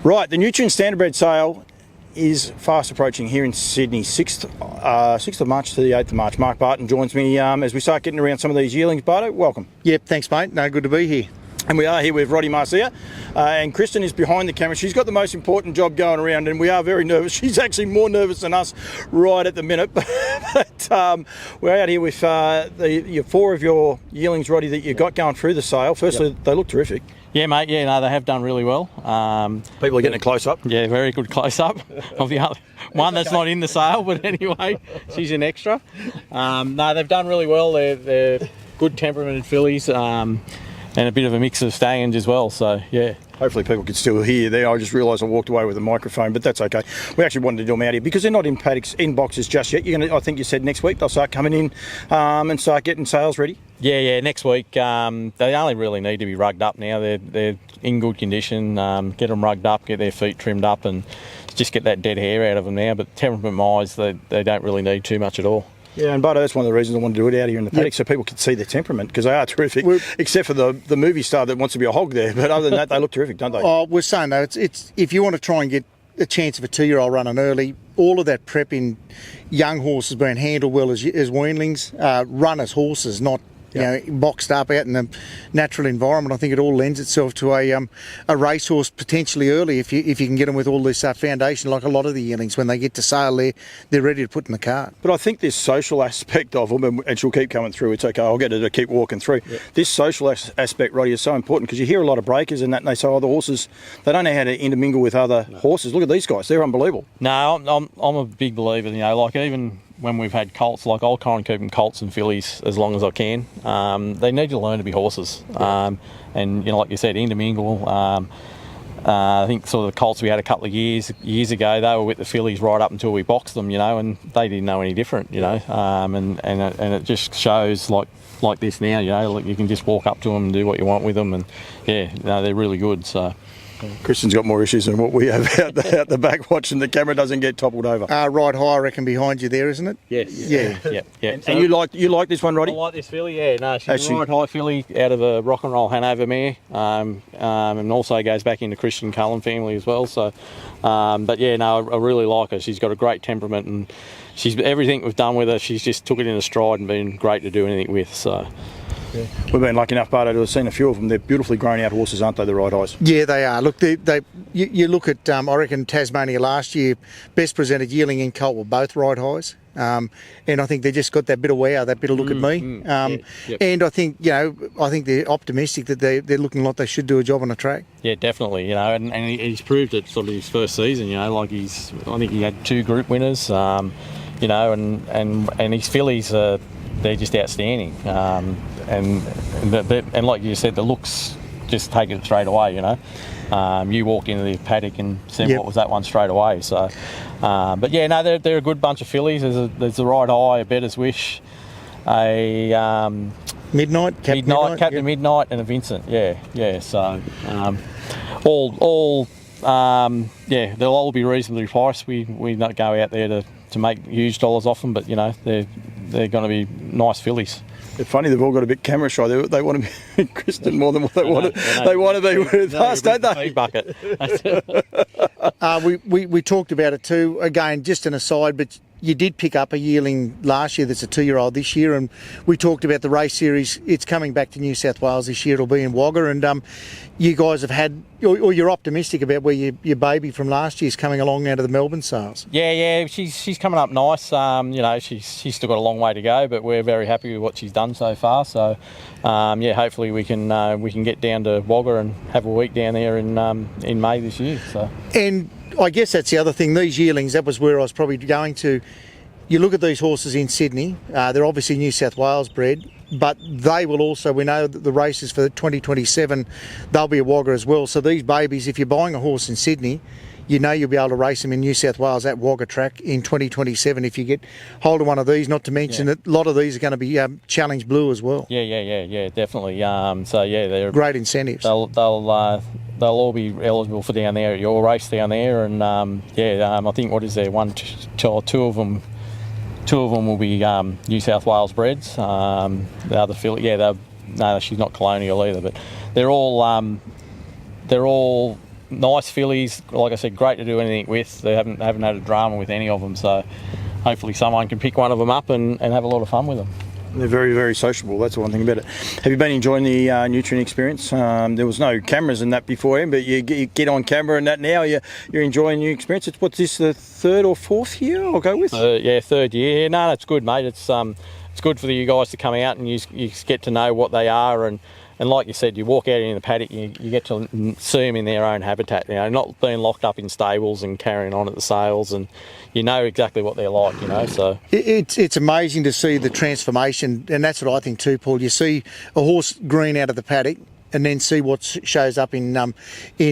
Right, the Nutrien Standardbred sale is fast approaching here in Sydney, 6th of March to the 8th of March. Mark Barton joins me as we start getting around some of these yearlings. Barto, welcome. Yep, thanks mate. No, good to be here. And we are here with Marciea, and Kristen is behind the camera. She's got the most important job going around, and we are very nervous. She's actually more nervous than us right at the minute. But we're out here with your 4 of your yearlings, Roddy, that you got going through the sale. Firstly, they look terrific. Yeah, mate. Yeah, no, they have done really well. People are getting a close-up. Yeah, very good close-up of the other one that's not in the sale, but anyway, she's an extra. No, they've done really well. They're good temperamented fillies. And a bit of a mix of stallions as well, so yeah. Hopefully people can still hear you there. I just realised I walked away with the microphone, but that's okay. We actually wanted to do them out here because they're not in paddocks, in boxes just yet. You're gonna, I think you said next week they'll start coming in and start getting sales ready. Yeah, next week. They only really need to be rugged up now. They're in good condition. Get them rugged up, get their feet trimmed up, and just get that dead hair out of them now. But temperament-wise, they don't really need too much at all. Yeah, and Barto, that's one of the reasons I wanted to do it out here in the paddock, so people can see their temperament, because they are terrific, except for the movie star that wants to be a hog there. But other than that, they look terrific, don't they? Oh, we're saying though, it's if you want to try and get a chance of a 2-year-old running early, all of that prep in young horses being handled well as weanlings, run as horses, not boxed up out in the natural environment. I think it all lends itself to a racehorse potentially early if you can get them with all this foundation, like a lot of the yearlings. When they get to sale, they're ready to put in the cart. But I think this social aspect of them, and she'll keep coming through, it's okay, I'll get her to keep walking through. Yep. This social aspect, Roddy, is so important, because you hear a lot of breakers and that, and they say, oh, the horses, they don't know how to intermingle with other horses. Look at these guys, they're unbelievable. No, I'm a big believer, like even when we've had colts, like I'll try and keep them colts and fillies as long as I can. They need to learn to be horses. And, like you said, intermingle. I think sort of the colts we had a couple of years ago, they were with the fillies right up until we boxed them, and they didn't know any different, and it just shows like this now, like you can just walk up to them and do what you want with them, and they're really good, so. Kristen's got more issues than what we have out the back, watching the camera doesn't get toppled over. Right high, I reckon, behind you there, isn't it? Yes. Yeah. And you like this one, Roddy? I like this filly, yeah. No, she's a right high filly out of a rock and roll Hanover mare, and also goes back into Christian Cullen family as well. So, but yeah, no, I really like her. She's got a great temperament, and everything we've done with her, she's just took it in a stride and been great to do anything with. So. Yeah. We've been lucky enough, Barto, to have seen a few of them. They're beautifully grown out horses, aren't they, the right eyes? Yeah, they are. Look, you look at, I reckon, Tasmania last year, best presented yearling and colt were both right highs. And I think they just got that bit of wow, that bit of look at me. And I think, they're optimistic that they're looking like they should do a job on the track. Yeah, definitely, and he's proved it sort of his first season, I think he had 2 group winners, and his fillies, they're just outstanding. And like you said, the looks just take it straight away, You walk into the paddock and see what was that one straight away. So, but yeah, no, they're a good bunch of fillies. There's the right eye, a better's wish, Captain Midnight, and a Vincent. Yeah. So, they'll all be reasonably priced. We don't go out there to make huge dollars off them, but they're going to be nice fillies. It's funny, they've all got a bit camera shy. They want to be Kristen more than what they want to be with us, don't they? Bucket. We talked about it too. Again, just an aside, but you did pick up a yearling last year that's a 2-year-old this year, and we talked about the race series. It's coming back to New South Wales this year. It'll be in Wagga, and you guys have had, or you're optimistic about where your baby from last year's coming along out of the Melbourne sales. Yeah, she's coming up nice. She's still got a long way to go, but we're very happy with what she's done so far. So, hopefully we can get down to Wagga and have a week down there in May this year. So. And I guess that's the other thing. These yearlings, that was where I was probably going to. You look at these horses in Sydney, they're obviously New South Wales bred, but they will also, we know that the races for 2027, they'll be a Wagga as well. So these babies, if you're buying a horse in Sydney, you'll be able to race them in New South Wales at Wagga track in 2027 if you get hold of one of these, not to mention that a lot of these are going to be Challenge Blue as well. Yeah, definitely. They're great incentives. They'll all be eligible for down there at your race down there, and I think what is there, two of them will be New South Wales breds. The other filly, no, she's not colonial either, but they're all nice fillies, like I said, great to do anything with. They haven't had a drama with any of them, so hopefully someone can pick one of them up and have a lot of fun with them. They're very, very sociable. That's the one thing about it. Have you been enjoying the Nutrien experience? There was no cameras and that beforehand, but you get on camera and that now. You're enjoying the experience. What's this, the third or fourth year I'll go with? Yeah, third year. No, that's good, mate. It's good for you guys to come out and you get to know what they are, and like you said, you walk out in the paddock, you get to see them in their own habitat, not being locked up in stables and carrying on at the sales, and you know exactly what they're like, so. It's amazing to see the transformation, and that's what I think too, Paul. You see a horse green out of the paddock and then see what shows up in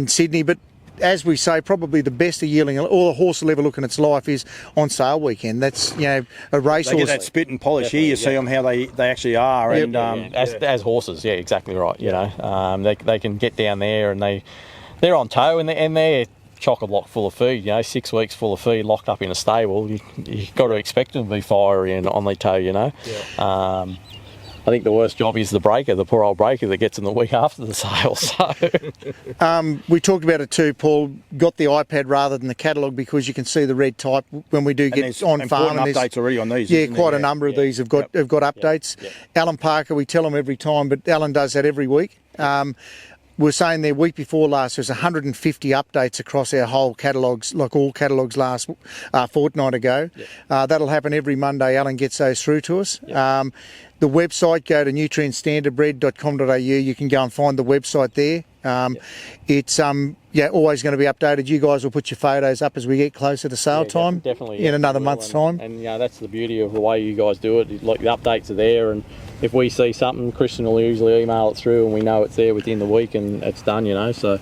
Sydney, but as we say, probably the best a yearling or a horse will ever look in its life is on sale weekend. That's, a racehorse. They get that spit and polish. Here you see them how they actually are. Yep. And as horses, yeah, exactly right. They can get down there and they're on toe and they're chock-a-block full of feed. 6 weeks full of feed locked up in a stable. You've got to expect them to be fiery and on their toe. Yeah. I think the worst job is the breaker, the poor old breaker that gets in the week after the sale. So, we talked about it too, Paul. Got the iPad rather than the catalogue because you can see the red type when we do get on farm. And updates already on these. Yeah, quite a number of these have got updates. Yep. Alan Parker, we tell him every time, but Alan does that every week. We're saying there week before last there's 150 updates across our whole catalogues, like all catalogues last fortnight ago. Yep. That'll happen every Monday. Alan gets those through to us. Yep. The website, go to nutrienstandardbred.com.au. You can go and find the website there. It's always going to be updated. You guys will put your photos up as we get closer to sale time. Definitely. In another month's time. And that's the beauty of the way you guys do it. Like, the updates are there, and if we see something, Christian will usually email it through, and we know it's there within the week, and it's done. So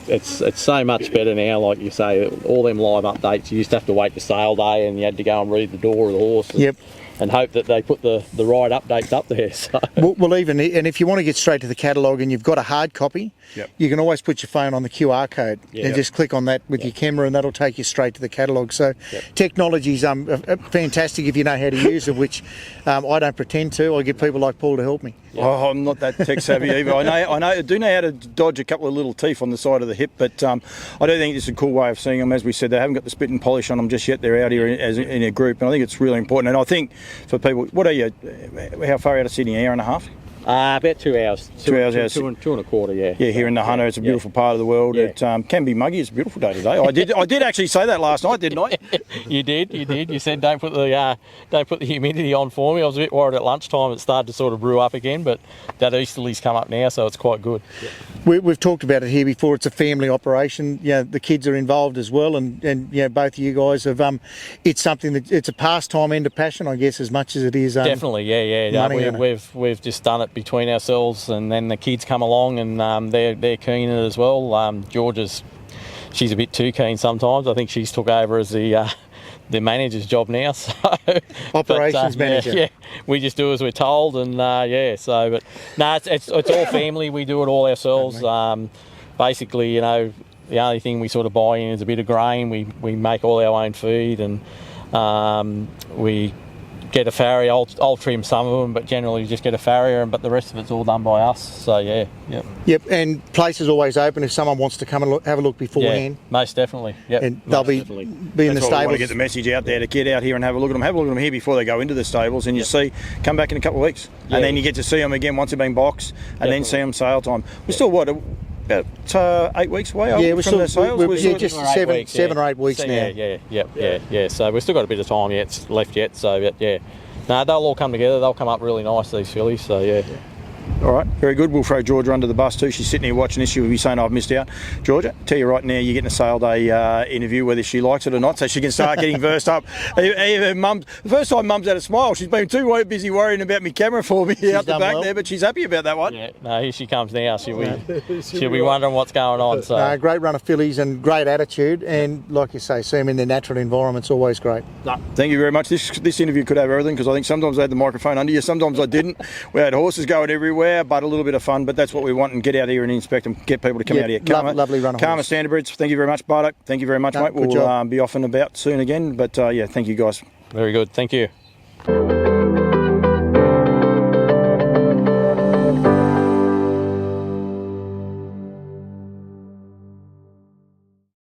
it's so much better now. Like you say, all them live updates. You used to have to wait for sale day, and you had to go and read the door of the horse. Yep. And hope that they put the right updates up there. So. Well, and if you want to get straight to the catalogue and you've got a hard copy, yep, you can always put your phone on the QR code and just click on that with your camera, and that'll take you straight to the catalogue. So technology's fantastic if you know how to use it, which I don't pretend to. I get people like Paul to help me. Yep. Oh, I'm not that tech savvy either. I do know how to dodge a couple of little teeth on the side of the hip, but I do think it's a cool way of seeing them. As we said, they haven't got the spit and polish on them just yet. They're out here in a group, and I think it's really important. And I think for people, what are you? How far out of Sydney? An hour and a half? About 2 hours. 2 hours. Two and a quarter, yeah. Yeah, here in the Hunter, it's a beautiful part of the world. Yeah. It can be muggy. It's a beautiful day today. I did actually say that last night, didn't I? You did. You said don't put the humidity on for me. I was a bit worried at lunchtime it started to sort of brew up again, but that easterly's come up now, so it's quite good. Yeah. We've talked about it here before. It's a family operation. The kids are involved as well, and both of you guys have. It's something that it's a pastime and a passion, I guess, as much as it is. Definitely, yeah. We've just done it between ourselves, and then the kids come along, and they're keen as well. She's a bit too keen sometimes. I think she's took over as the manager's job now. So, operations manager. Yeah, we just do as we're told, and but no, it's all family. We do it all ourselves. Basically, the only thing we sort of buy in is a bit of grain. We make all our own feed, and we get a farrier. I'll trim some of them, but generally just get a farrier, but the rest of it's all done by us. So Yep, and place is always open if someone wants to come and have a look beforehand. Yeah, most definitely. Yep. And they'll be in the That's why stables. we want to get the message out there to get out here and have a look at them. Have a look at them here before they go into the stables, and you see, come back in a couple of weeks, and then you get to see them again once they've been boxed, and then see them sale time. We're still about 8 weeks away. We're from the sales. We're just 7 or 8 weeks now. Yeah. So we've still got a bit of time left yet. So no, they'll all come together. They'll come up really nice, these fillies. So All right, very good. We'll throw Georgia under the bus too. She's sitting here watching this. She'll be saying, I've missed out. Georgia, tell you right now, you're getting a sale day interview, whether she likes it or not, so she can start getting versed up. The first time Mum's had a smile. She's been too busy worrying about me camera for me out the back there, but she's happy about that one. Yeah, no, here she comes now. She'll be wondering what's going on. So great run of fillies and great attitude, and like you say, see them in their natural environment's always great. Thank you very much. This interview could have everything, because I think sometimes I had the microphone under you, sometimes I didn't. We had horses going everywhere, but a little bit of fun, but that's what we want, and get out here and inspect them, get people to come out here. Lovely run of Karma Standardbreds, thank you very much, Bardo. Thank you very much, mate. We'll be off and about soon again, but thank you guys. Very good, thank you.